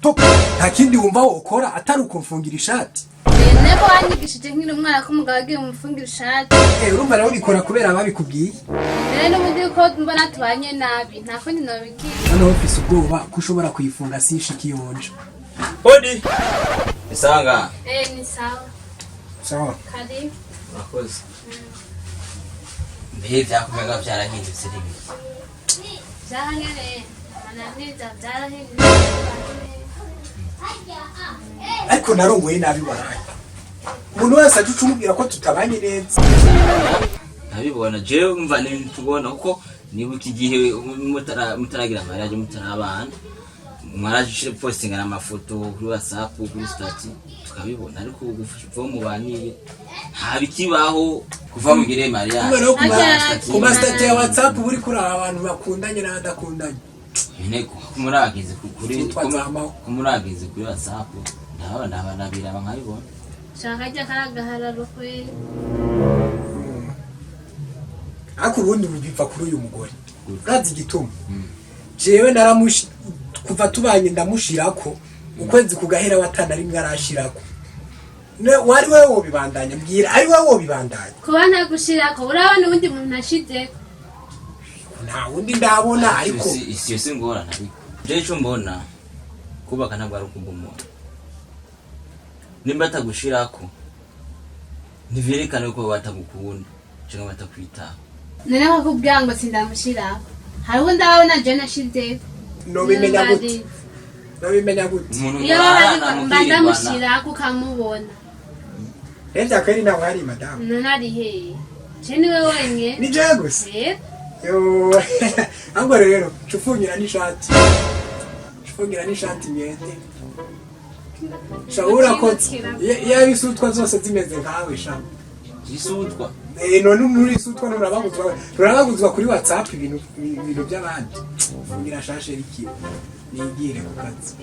Toka nta kindi wumva wokora atari ukumfungira ishati. Nebo wanyigishije nkiri umwana ko umugabo agiye umufungira ishati. Urumva nawe ubikora kubera babikubwiye. N'ubundi ko mbona tubanye nabi nta kundi nobigira. Hano ufise ubwoba ko ushobora kuyifunga sishiki yonje. Hodi. Isanga. Ni sawa. Sawa. Karibu. Murakoze. Mbe vyakumenga vyarahindutse ribi. Byarahindutse. Mananiza byarahindutse. Ariko narongoye nabi baraye. Umuntu wese aje umubwira ko tutabanye neza. Nabibona jewe umva n'ibintu tubona kuko nibuka igihe mutaragira mariage mutarabana. Mwaraje ushire posting amafoto kuri WhatsApp kuri status tukabibona ariko uva mu banire nta bikibaho kuva mu gire mariage. Ku status ya WhatsApp buri kuri abantu bakundanye n'abadakundanye. Inteko kumuragize kumuragize kuri WhatsApp nabira bankabibona shaka jya karagahararo kwe ako ubundi biva kuri uyu mugore urazi igituma jewe naramushi kuva tubanye ndamushirako ukwezi kugahera watana rimwe arashirako wari wewe wobibandanya mbwira ari wewe wobibandanya kuba ntagushirako urabona ubundi muntu nashize nta wundi ndabona ariko isi yose ngorana ariko je cyo mbona kubaka ntabwo ari ukugumura nimba atagushirako ntiverekane ko batagukunda cyangwa batakwitaho none bakubwira ngo sindamushirako hari ubundi abona je nashize nobimenya gute iyo bandamushirako ukamubona Enda kweli na wari madam none ari he je niwe wenye ni je gusa yo ango rero chufungira n'ishati nyende Shaura kotsi ya bisutwa zose zimeze nkawe sha isutwa none muri isutwa urabaguzwa kuri WhatsApp ibintu by'abandi fungira shashe riki nigire ku kazi